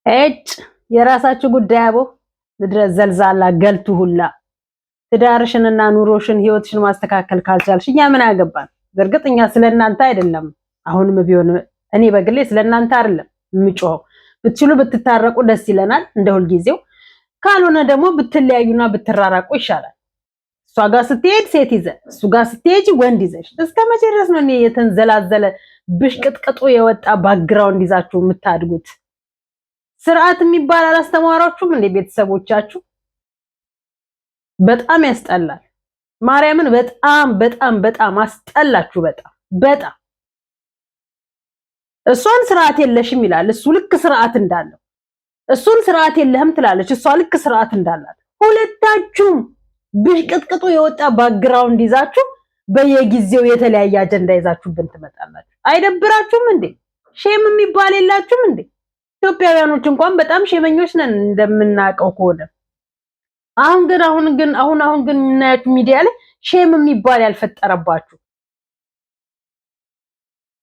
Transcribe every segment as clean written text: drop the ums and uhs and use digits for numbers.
እጭ የራሳችሁ ጉዳይ አቦ ምድረ ዘልዛላ ገልቱ ሁላ ትዳርሽንና ኑሮሽን ህይወትሽን ማስተካከል ካልቻልሽ እኛ ምን አገባን? በእርግጥኛ ስለናንተ አይደለም። አሁንም ቢሆን እኔ በግሌ ስለናንተ አይደለም የምጮኸው። ብትችሉ ብትታረቁ ደስ ይለናል እንደ ሁልጊዜው። ካልሆነ ደግሞ ብትለያዩና ብትራራቁ ይሻላል። እሷ ጋር ስትሄድ ሴት ይዘ እሱ ጋር ስትሄጂ ወንድ ይዘሽ እስከ መቼ ድረስ ነው የተንዘላዘለ ብሽቅጥቅጡ የወጣ ባክግራውንድ ይዛችሁ የምታድጉት? ስርዓት የሚባል አላስተማራችሁም እንደ ቤተሰቦቻችሁ? በጣም ያስጠላል። ማርያምን በጣም አስጠላችሁ። በጣም እሷን ስርዓት የለሽም ይላል እሱ ልክ ስርዓት እንዳለው፣ እሱን ስርዓት የለህም ትላለች እሷ ልክ ስርዓት እንዳላት። ሁለታችሁም ብሽቅጥቅጡ የወጣ ባክግራውንድ ይዛችሁ በየጊዜው የተለያየ አጀንዳ ይዛችሁብን ትመጣላችሁ። አይደብራችሁም እንዴ? ሼም የሚባል የላችሁም እንዴ? ኢትዮጵያውያኖች እንኳን በጣም ሼመኞች ነን እንደምናውቀው ከሆነ። አሁን ግን የምናያችሁ ሚዲያ ላይ ሼም የሚባል ያልፈጠረባችሁ፣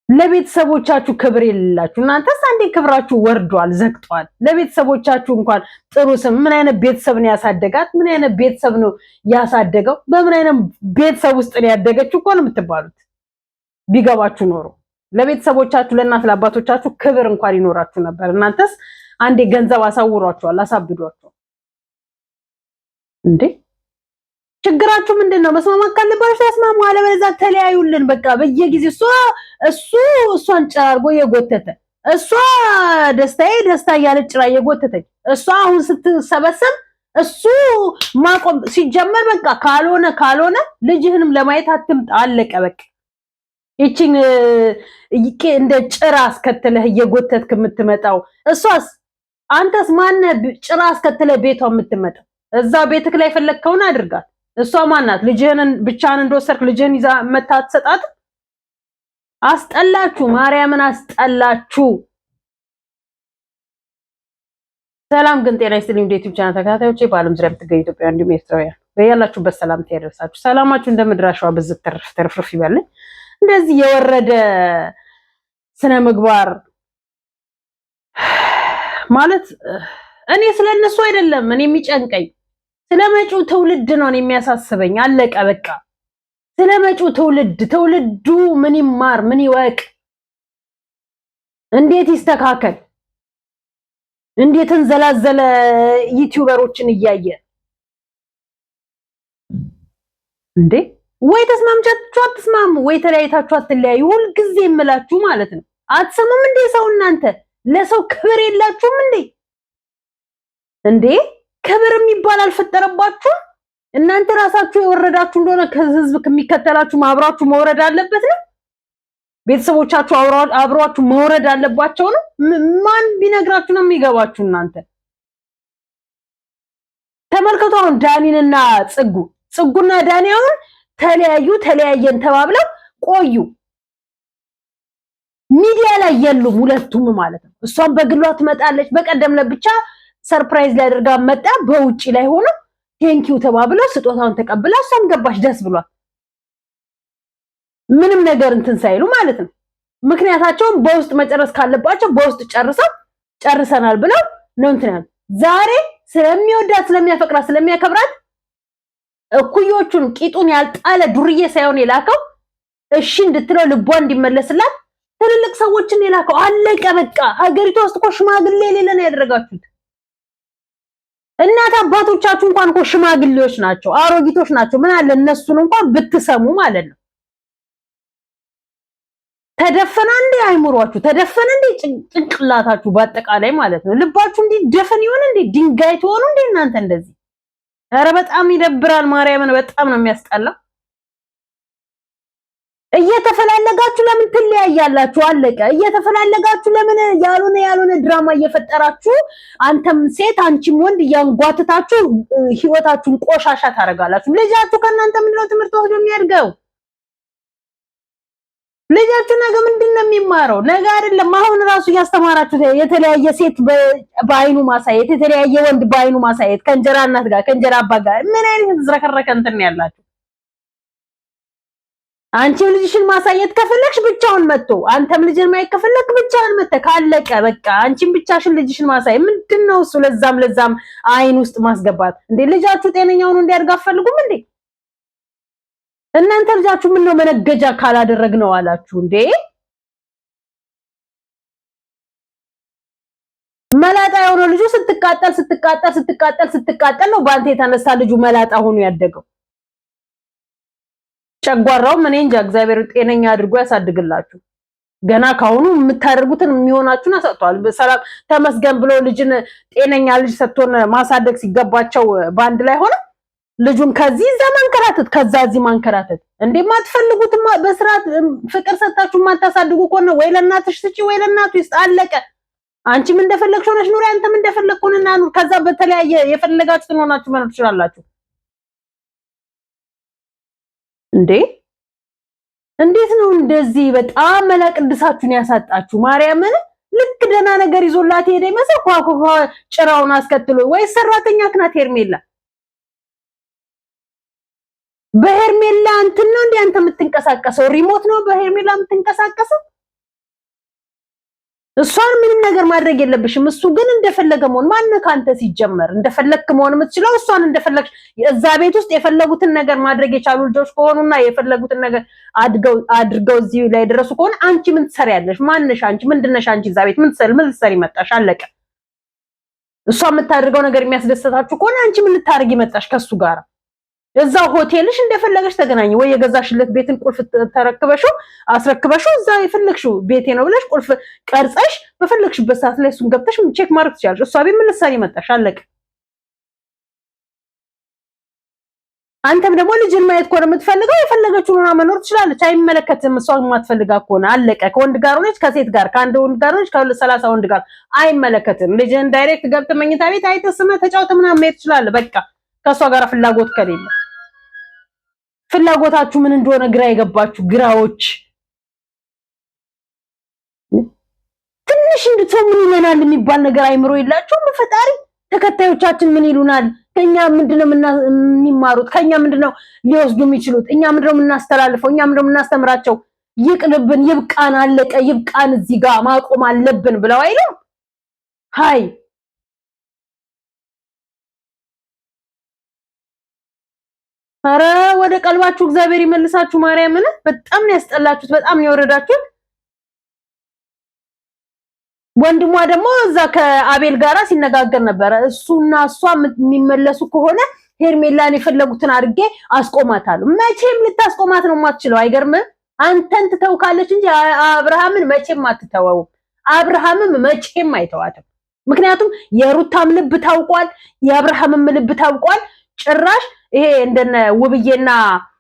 ለቤተሰቦቻችሁ ክብር የሌላችሁ እናንተስ አንዴ ክብራችሁ ወርዷል፣ ዘግቷል። ለቤተሰቦቻችሁ እንኳን ጥሩ ስም ምን አይነት ቤተሰብ ነው ያሳደጋት? ምን አይነት ቤተሰብ ነው ያሳደገው? በምን አይነት ቤተሰብ ውስጥ ነው ያደገችው እኮ ነው የምትባሉት። ቢገባችሁ ኖሮ ለቤተሰቦቻችሁ ለእናት ለአባቶቻችሁ ክብር እንኳን ይኖራችሁ ነበር። እናንተስ አንዴ ገንዘብ አሳውሯቸዋል፣ አሳብዷቸዋል። እንዴ ችግራችሁ ምንድነው? መስማማት ካለባችሁ ተስማሙ፣ አለበለዚያ ተለያዩልን። በቃ በየጊዜው እሱ እሷን ጨራርጎ የጎተተ እሷ ደስታዬ ደስታ እያለች ጭራ የጎተተች እሷ አሁን ስትሰበሰብ እሱ ማቆም ሲጀመር በቃ ካልሆነ ልጅህንም ለማየት አትምጣ። አለቀ በቃ። ይቺን እንደ ጭራ አስከትለህ እየጎተትክ የምትመጣው እሷስ፣ አንተስ ማነህ ጭራ አስከትለህ ቤቷ የምትመጣው? እዛ ቤትክ ላይ ፈለግከውን አድርጋት። እሷ ማናት? ልጅህን ብቻህን እንደወሰድክ ልጅህን ይዛ መታ ትሰጣት? አስጠላችሁ፣ ማርያምን አስጠላችሁ። ሰላም ግን ጤና ይስጥልኝ ወደ ዩቲዩብ ቻናል ተከታታዮቼ፣ በዓለም ዙሪያ የምትገኙ ኢትዮጵያውያን እንዲሁም ኤርትራውያን በያላችሁበት ሰላምታ ይድረሳችሁ። ሰላማችሁ እንደምድራሻዋ ብዝት ተርፍርፍ ይበልኝ። እንደዚህ የወረደ ስነ ምግባር ማለት እኔ ስለነሱ አይደለም እኔ የሚጨንቀኝ ስለመጪው ትውልድ ነው የሚያሳስበኝ። አለቀ በቃ። ስለመጪው ትውልዱ ምን ይማር፣ ምን ይወቅ፣ እንዴት ይስተካከል፣ እንዴት እንዘላዘለ ዩቲዩበሮችን እያየ እንዴ ወይ ተስማምቻችሁ አትስማሙ፣ ወይ ተለያይታችሁ አትለያዩ። ሁልጊዜ የምላችሁ ማለት ነው። አትሰሙም እንዴ ሰው? እናንተ ለሰው ክብር የላችሁም እንዴ? እንዴ ክብር የሚባል አልፈጠረባችሁም? እናንተ ራሳችሁ የወረዳችሁ እንደሆነ ከህዝብ ከሚከተላችሁ አብራችሁ መውረድ አለበት ነው? ቤተሰቦቻችሁ አብሯችሁ መውረድ አለባቸው ነው? ማን ቢነግራችሁ ነው የሚገባችሁ? እናንተ ተመልከቱ። አሁን ዳኒንና ጽጉና ዳኒ አሁን ተለያየን ተባብለው ቆዩ። ሚዲያ ላይ የሉም ሁለቱም ማለት ነው። እሷም በግሏ ትመጣለች። በቀደም ለብቻ ሰርፕራይዝ ሊያደርጋ መጣ። በውጪ ላይ ሆኖ ቴንኪው ተባብለው ስጦታውን ተቀብላ እሷም ገባች። ደስ ብሏል። ምንም ነገር እንትን ሳይሉ ማለት ነው። ምክንያታቸውን በውስጥ መጨረስ ካለባቸው በውስጥ ጨርሰናል ብለው ነው እንትን ያሉ። ዛሬ ስለሚወዳት ስለሚያፈቅራት ስለሚያከብራት እኩዮቹን ቂጡን ያልጣለ ዱርዬ ሳይሆን የላከው እሺ እንድትለው ልቧ እንዲመለስላት ትልልቅ ሰዎችን የላከው። አለቀ በቃ። ሀገሪቷ ውስጥ እኮ ሽማግሌ የሌለ ነው ያደረጋችሁት። እናት አባቶቻችሁ እንኳን እኮ ሽማግሌዎች ናቸው፣ አሮጊቶች ናቸው። ምን አለ እነሱን እንኳን ብትሰሙ ማለት ነው። ተደፈነ እንዴ አይምሯችሁ? ተደፈነ እንዴ ጭንቅላታችሁ? በአጠቃላይ ማለት ነው ልባችሁ እንዴ ደፈን ይሆን እንዴ? ድንጋይ ትሆኑ እንዴ እናንተ እንደዚህ? ኧረ በጣም ይደብራል። ማርያምን በጣም ነው የሚያስጠላው። እየተፈላለጋችሁ ለምን ትለያያላችሁ? አለቀ። እየተፈላለጋችሁ ለምን ያልሆነ ድራማ እየፈጠራችሁ አንተም ሴት አንቺም ወንድ እያንጓትታችሁ ህይወታችሁን ቆሻሻ ታረጋላችሁ? ልጃችሁ ከእናንተ ምንድነው ትምህርት ወስዶ የሚያድገው? ልጃችሁ ነገ ምንድነው የሚማረው? ነገ አይደለም አሁን ራሱ እያስተማራችሁ የተለያየ ሴት በአይኑ ማሳየት፣ የተለያየ ወንድ በአይኑ ማሳየት፣ ከእንጀራ እናት ጋር ከእንጀራ አባት ጋር ምን አይነት ዝረከረከ እንትን ያላችሁ አንቺም ልጅሽን ማሳየት ከፈለግሽ ብቻውን መጥቶ አንተም ልጅን ማየት ከፈለክ ብቻውን መጥተህ ካለቀ በቃ አንቺም ብቻሽን ልጅሽን ማሳየት ምንድነው እሱ ለዛም አይን ውስጥ ማስገባት እንዴ? ልጃችሁ ጤነኛውን እንዲያድግ አትፈልጉም እንዴ? እናንተ ልጃችሁ ምን ነው መነገጃ ካላደረግነው አላችሁ እንዴ? መላጣ የሆነው ልጁ ስትቃጠል ነው በአንተ የተነሳ ልጁ መላጣ ሆኖ ያደገው። ጨጓራው ምን እንጃ እግዚአብሔር ጤነኛ አድርጎ ያሳድግላችሁ። ገና ካሁኑ የምታደርጉትን የሚሆናችሁን አሰጥቷል። በሰላም ተመስገን ብሎ ልጅን ጤነኛ ልጅ ሰጥቶን ማሳደግ ሲገባቸው በአንድ ላይ ሆነ ልጁን ከዚህ እዛ ማንከራተት ከዛ እዚህ ማንከራተት እንዴ! ማትፈልጉት በስርዓት ፍቅር ሰጣችሁ ማታሳድጉ ከሆነ ወይ ለእናትሽ ስጪ ወይ ለእናቱ ይስጥ፣ አለቀ። አንቺም እንደፈለግሽ ሆነሽ ኑሪ፣ አንተም እንደፈለግሽ ሆነና ኑር። ከዛ በተለያየ የፈለጋችሁትን ሆናችሁ መኖር ትችላላችሁ። እንዴ እንዴት ነው እንደዚህ በጣም መላቅድሳችሁን ያሳጣችሁ? ማርያምን ልክ ደህና ነገር ይዞላት ሄደ ይመስል ኳኳ ጭራውን አስከትሎ ወይ ሰራተኛ ክናት ሄርሜላ በሄርሜላ እንትን ነው እንዴ አንተ የምትንቀሳቀሰው? ሪሞት ነው በሄርሜላ የምትንቀሳቀሰው? እሷን ምንም ነገር ማድረግ የለብሽም። እሱ ግን እንደፈለገ መሆን ማነው ካንተ ሲጀመር እንደፈለክ መሆን የምትችለው እሷን እንደፈለግሽ እዛ ቤት ውስጥ የፈለጉትን ነገር ማድረግ የቻሉ ልጆች ከሆኑና የፈለጉትን ነገር አድርገው እዚህ ላይ ደረሱ ከሆነ አንቺ ምን ትሰሪያለሽ? ማንሽ አንቺ? ምንድነሽ አንቺ? እዛ ቤት ምን ትሰሪ መጣሽ? አለቀ። እሷ የምታደርገው ነገር የሚያስደስታችሁ ከሆነ አንቺ ምን ልታደርጊ መጣሽ ከሱ ጋር? እዛው ሆቴልሽ እንደፈለገሽ ተገናኝ። ወይ የገዛሽለት ቤትን ቁልፍ ተረክበሽው አስረክበሽው እዛ የፈለግሽው ቤቴ ነው ብለሽ ቁልፍ ቀርጸሽ በፈለግሽበት ሰዓት ላይ እሱን ገብተሽ ቼክ ማድረግ ትችያለሽ። እሷ ቤት ምን ልትሰሪ መጣሽ? አለቀ። አንተም ደግሞ ልጅን ማየት ከሆነ የምትፈልገው የፈለገችውን ሆና መኖር ትችላለች። አይመለከትም። እሷ የማትፈልጋ ከሆነ አለቀ። ከወንድ ጋር ሆነች፣ ከሴት ጋር፣ ከአንድ ወንድ ጋር ሆነች፣ ከ30 ወንድ ጋር አይመለከትም። ልጅን ዳይሬክት ገብተህ መኝታ ቤት አይተህ ስመህ ተጫውተህ ምናምን መሄድ ትችላለህ። በቃ ከእሷ ጋር ፍላጎት ከሌለ ፍላጎታችሁ ምን እንደሆነ ግራ የገባችሁ ግራዎች ትንሽ እንድትሰው ምን ይለናል የሚባል ነገር አይምሮ የላችሁም። በፈጣሪ ተከታዮቻችን ምን ይሉናል? ከኛ ምንድነው የሚማሩት? ከኛ ምንድነው ሊወስዱ የሚችሉት? እኛ ምንድነው የምናስተላልፈው? እኛ ምንድነው የምናስተምራቸው? ይቅርብን፣ ይብቃን፣ አለቀ፣ ይብቃን፣ እዚህ ጋር ማቆም አለብን ብለው አይደል? ሃይ አረ ወደ ቀልባችሁ እግዚአብሔር ይመልሳችሁ። ማርያምን በጣም ነው ያስጠላችሁት፣ በጣም ነው የወረዳችሁት። ወንድሟ ደግሞ እዛ ከአቤል ጋራ ሲነጋገር ነበረ። እሱና እሷ የሚመለሱ ከሆነ ሄርሜላን የፈለጉትን አድርጌ አስቆማታለሁ። መቼም ልታስቆማት ነው የማትችለው። አይገርምም? አንተን ትተውካለች እንጂ አብርሃምን መቼም አትተወው። አብርሃምም መቼም አይተዋትም። ምክንያቱም የሩታም ልብ ታውቋል፣ የአብርሃምም ልብ ታውቋል። ጭራሽ ይሄ እንደነ ውብዬና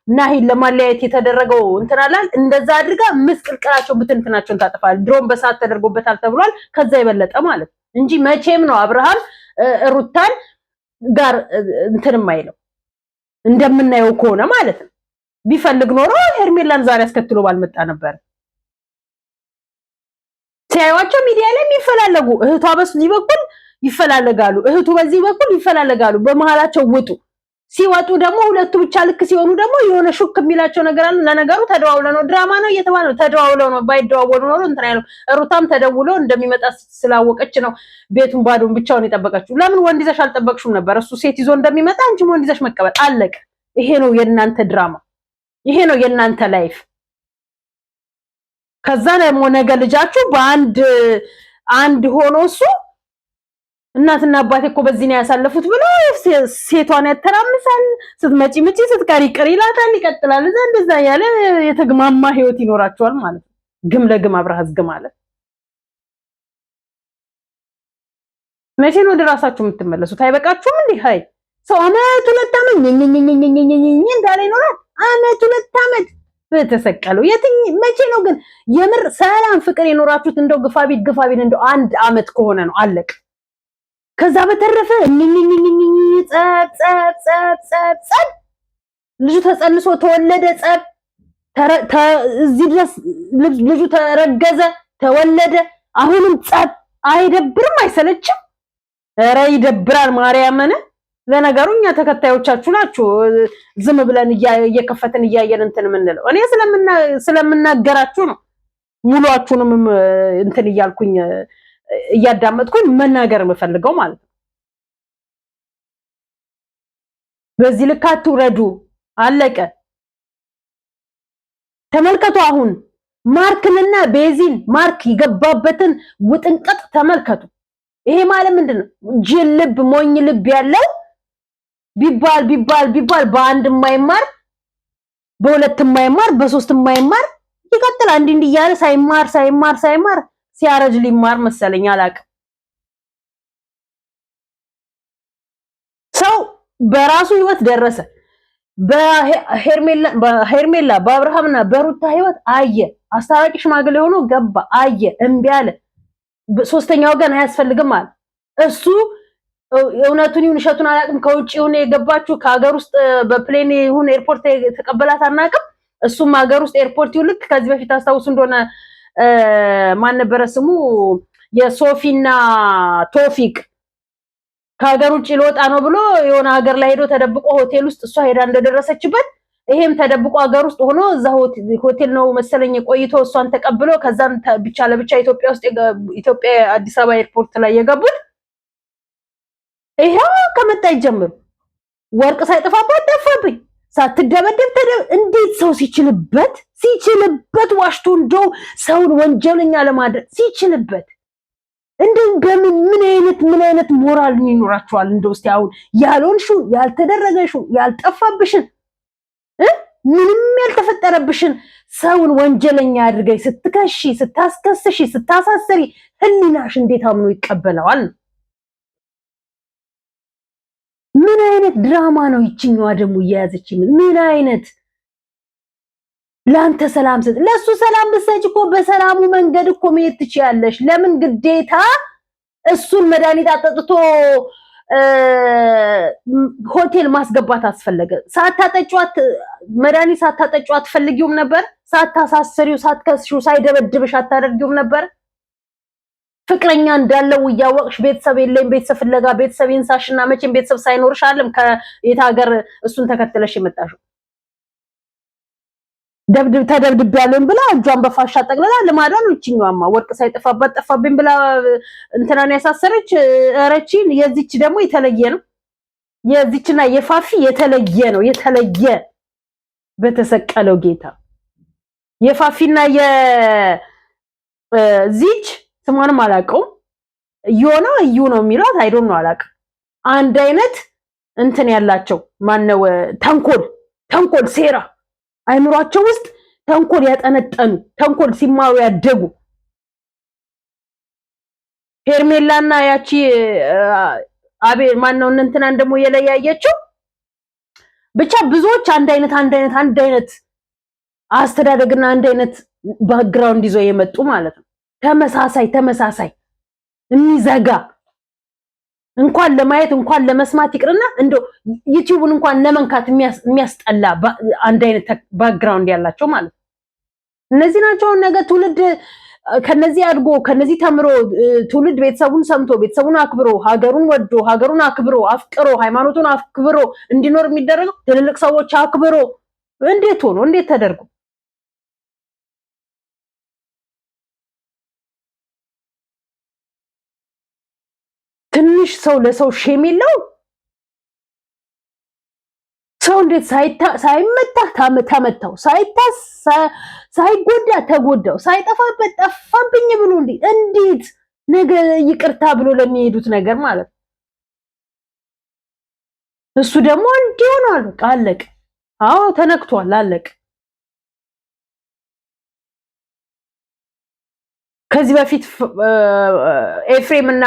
ናሂን ለማለያየት የተደረገው እንትናላል እንደዛ አድርጋ ምስቅልቅላቸው ብትንትናቸውን ታጠፋል። ድሮም በሰዓት ተደርጎበታል ተብሏል። ከዛ የበለጠ ማለት እንጂ መቼም ነው አብርሃም ሩታን ጋር እንትንም አይለው እንደምናየው ከሆነ ማለት ነው። ቢፈልግ ኖሮ ሄርሜላን ዛሬ አስከትሎ ባልመጣ ነበር። ሲያዩዋቸው ሚዲያ ላይ የሚፈላለጉ እህቷ በዚህ በኩል ይፈላለጋሉ፣ እህቱ በዚህ በኩል ይፈላለጋሉ። በመሃላቸው ውጡ። ሲወጡ ደግሞ ሁለቱ ብቻ ልክ ሲሆኑ ደግሞ የሆነ ሹክ የሚላቸው ነገር አለ። ለነገሩ ተደዋውለው ነው፣ ድራማ ነው እየተባለ ነው። ተደዋውለው ነው። ባይደዋወሉ ኖሮ እንትን ያለው ሩታም ተደውሎ እንደሚመጣ ስላወቀች ነው ቤቱን ባዶን ብቻውን የጠበቀችው። ለምን ወንድ ይዘሽ አልጠበቅሽም ነበር? እሱ ሴት ይዞ እንደሚመጣ አንቺም ወንድ ይዘሽ መቀበል አለቀ። ይሄ ነው የእናንተ ድራማ፣ ይሄ ነው የእናንተ ላይፍ። ከዛ ደግሞ ነገ ልጃችሁ በአንድ ሆኖ እሱ እናትና አባቴ እኮ በዚህ ነው ያሳለፉት ብሎ ሴቷን ያተራምሳል። ስትመጪ ምጪ፣ ስትቀሪ ቅሪ ይላታል። ይቀጥላል። እንደዛ ያለ የተግማማ ህይወት ይኖራቸዋል ማለት ነው። ግም ለግም አብረሃዝ ግም አለ። መቼ ነው ወደ ራሳችሁ የምትመለሱት? አይበቃችሁም እንዴ? ሃይ ሰው አመት ሁለት አመት እንዳለ ይኖራል። አመት ሁለት አመት በተሰቀለው መቼ ነው ግን የምር ሰላም ፍቅር የኖራችሁት? እንደው ግፋቢት እንደው አንድ አመት ከሆነ ነው አለቅ። ከዛ በተረፈ ጸብ ልጁ ተጸንሶ ተወለደ፣ ጸብ እዚህ ድረስ ልጁ ተረገዘ፣ ተወለደ፣ አሁንም ጸብ። አይደብርም? አይሰለችም? ኧረ ይደብራል። ማርያምን ለነገሩ እኛ ተከታዮቻችሁ ናችሁ። ዝም ብለን እየከፈትን እያየን እንትን የምንለው እኔ ስለምናገራችሁ ነው። ሙሉአችሁንም እንትን እያልኩኝ እያዳመጥኩኝ መናገር የምፈልገው ማለት ነው። በዚህ ልክ አትውረዱ። አለቀ። ተመልከቱ። አሁን ማርክንና ቤዚን ማርክ የገባበትን ውጥንቅጥ ተመልከቱ። ይሄ ማለት ምንድነው? ጅል ልብ ሞኝ ልብ ያለው ቢባል በአንድ የማይማር በሁለት የማይማር በሶስት የማይማር ይቀጥላል። እንዲህ እያለ ሳይማር ሲያረጅ ሊማር መሰለኝ አላውቅም። ሰው በራሱ ህይወት ደረሰ። በሄርሜላ በአብርሃምና በሩታ ህይወት አየ። አስታራቂ ሽማግሌ ሆኖ ገባ፣ አየ፣ እምቢ አለ። ሶስተኛ ወገን አያስፈልግም አለ። እሱ እውነቱን ይሁን እሸቱን አላውቅም። ከውጭ ይሁን የገባችሁ ከሀገር ውስጥ በፕሌን ይሁን ኤርፖርት ተቀበላት አናውቅም። እሱም ሀገር ውስጥ ኤርፖርት ይሁን ልክ ከዚህ በፊት አስታውሱ እንደሆነ ማን ነበረ ስሙ የሶፊና ቶፊቅ ከሀገር ውጭ ሊወጣ ነው ብሎ የሆነ ሀገር ላይ ሄዶ ተደብቆ ሆቴል ውስጥ እሷ ሄዳ እንደደረሰችበት ይሄም ተደብቆ ሀገር ውስጥ ሆኖ እዛ ሆቴል ነው መሰለኝ ቆይቶ እሷን ተቀብሎ ከዛም ብቻ ለብቻ ኢትዮጵያ አዲስ አበባ ኤርፖርት ላይ የገቡት ይሄው ከመጣ ይጀምሩ። ወርቅ ሳይጠፋባት ጠፋብኝ፣ ሳትደበደብ እንዴት ሰው ሲችልበት ዋሽቶ እንደው ሰውን ወንጀለኛ ለማድረግ ሲችልበት እንደው ምን አይነት ሞራል ይኖራቸዋል? እንደው እስቲ አሁን ያልሆንሽው ያልተደረገሽው ያልጠፋብሽን ምንም ያልተፈጠረብሽን ሰውን ወንጀለኛ አድርገሽ ስትከሺ ስታስከስሺ ስታሳሰሪ ህሊናሽ እንዴት አምኖ ይቀበለዋል? ምን አይነት ድራማ ነው ይችኛዋ ደግሞ እየያዘች? ምን አይነት ለአንተ ሰላም ሰጥ ለሱ ሰላም ብትሰጪ እኮ በሰላሙ መንገድ እኮ መሄድ ትችያለሽ። ለምን ግዴታ እሱን መድኃኒት አጠጥቶ ሆቴል ማስገባት አስፈለገ? ሳታጠጫት መድኃኒት ሳታጠጫት አትፈልጊውም ነበር? ሳታሳስሪው ሳትከስሺው ሳይደበድብሽ አታደርጊውም ነበር? ፍቅረኛ እንዳለው እያወቅሽ ቤተሰብ የለኝ ቤተሰብ ፍለጋ ቤተሰብ ይንሳሽና መቼም ቤተሰብ ሳይኖርሽ አለም ከየት ሀገር እሱን ተከትለሽ የመጣሽው ተደብድብ ያለን ብላ እጇን በፋሻ ጠቅልላ ልማዷን እቺኛዋማ ወርቅ ሳይጠፋባት ጠፋብኝ ብላ እንትናን ያሳሰረች ረቺን። የዚች ደግሞ የተለየ ነው። የዚችና የፋፊ የተለየ ነው። የተለየ በተሰቀለው ጌታ የፋፊና የዚች ስሟንም አላውቀውም። እዩ ነው የሚሏት አይዶን ነው አላውቅም። አንድ አይነት እንትን ያላቸው ማነው ተንኮል ሴራ አይምሯቸው ውስጥ ተንኮል ያጠነጠኑ ተንኮል ሲማሩ ያደጉ ሄርሜላና ያቺ አቤ ማነው እንትናን ደግሞ የለያየችው ብቻ ብዙዎች አንድ አይነት አስተዳደግና አንድ አይነት ባክግራውንድ ይዞ የመጡ ማለት ነው። ተመሳሳይ የሚዘጋ እንኳን ለማየት እንኳን ለመስማት ይቅርና እንደው ዩቲዩብን እንኳን ለመንካት የሚያስጠላ አንድ አይነት ባክግራውንድ ያላቸው ማለት ነው። እነዚህ ናቸው ነገ ትውልድ ከነዚህ አድጎ ከነዚህ ተምሮ ትውልድ ቤተሰቡን ሰምቶ ቤተሰቡን አክብሮ ሀገሩን ወዶ ሀገሩን አክብሮ አፍቅሮ ሃይማኖቱን አክብሮ እንዲኖር የሚደረገው ትልልቅ ሰዎች አክብሮ እንዴት ሆኖ እንዴት ተደርጎ ትንሽ ሰው ለሰው ሼም የለው። ሰው እንዴት ሳይመታ ተመታው፣ ሳይጎዳ ተጎዳው፣ ሳይጠፋበት ጠፋብኝ ብሎ እንዴት ነገ ይቅርታ ብሎ ለሚሄዱት ነገር ማለት ነው። እሱ ደግሞ እንዲሆናል በቃ አለቀ። አዎ ተነክቷል፣ አለቀ። ከዚህ በፊት ኤፍሬም እና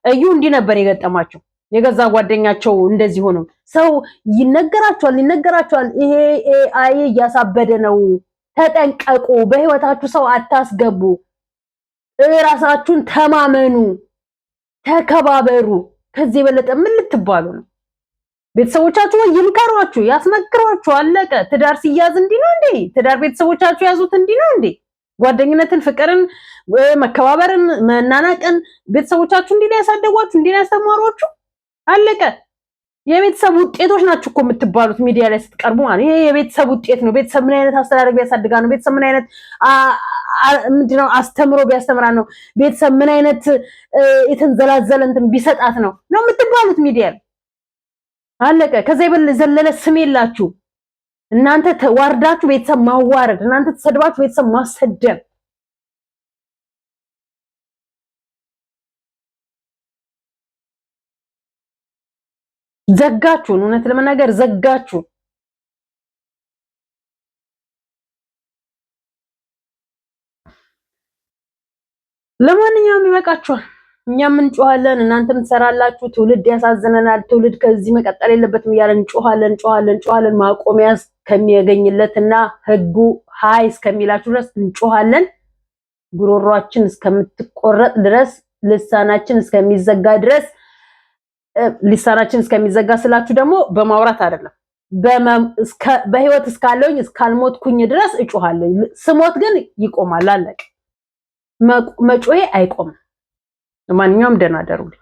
እዩ እንዲህ ነበር የገጠማቸው። የገዛ ጓደኛቸው እንደዚህ ሆኖ ሰው ይነገራቸዋል። ይሄ ኤአይ እያሳበደ ነው፣ ተጠንቀቁ፣ በህይወታችሁ ሰው አታስገቡ፣ ራሳችሁን ተማመኑ፣ ተከባበሩ። ከዚህ የበለጠ ምን ልትባሉ ነው? ቤተሰቦቻችሁ ይምከሯችሁ፣ ያስመክሯችሁ፣ አለቀ። ትዳር ሲያዝ እንዲህ ነው እንዴ? ትዳር ቤተሰቦቻችሁ ያዙት እንዲህ ነው እንዴ? ጓደኝነትን፣ ፍቅርን፣ መከባበርን፣ መናናቅን ቤተሰቦቻችሁ እንዲህ ያሳደጓችሁ እንዲህ ያስተማሯችሁ፣ አለቀ። የቤተሰብ ውጤቶች ናችሁ እኮ የምትባሉት ሚዲያ ላይ ስትቀርቡ ማለት ይሄ የቤተሰብ ውጤት ነው። ቤተሰብ ምን አይነት አስተዳደግ ቢያሳድጋ ነው? ቤተሰብ ምን አይነት ምንድነው አስተምሮ ቢያስተምራ ነው? ቤተሰብ ምን አይነት የተንዘላዘለ እንትን ቢሰጣት ነው የምትባሉት ሚዲያ ላይ። አለቀ። ከዛ ዘለለ ስም የላችሁ እናንተ። ተዋርዳችሁ ቤተሰብ ማዋረድ፣ እናንተ ተሰድባችሁ ቤተሰብ ማሰደብ። ዘጋችሁን። እውነት ለመናገር ዘጋችሁ። ለማንኛውም ይበቃችኋል። እኛም እንጮሃለን፣ እናንተም ትሰራላችሁ። ትውልድ ያሳዝነናል። ትውልድ ከዚህ መቀጠል የለበትም እያለን እንጮሃለን። ማቆሚያ እስከሚያገኝለትና ህጉ ሀይ እስከሚላችሁ ድረስ እንጮሃለን። ጉሮሯችን እስከምትቆረጥ ድረስ፣ ልሳናችን እስከሚዘጋ ድረስ። ልሳናችን እስከሚዘጋ ስላችሁ ደግሞ በማውራት አይደለም፣ በህይወት እስካለሁኝ እስካልሞትኩኝ ድረስ እጮሃለሁ። ስሞት ግን ይቆማል። አለቀ። መጮሄ አይቆምም። ለማንኛውም ደህና ደሩልኝ።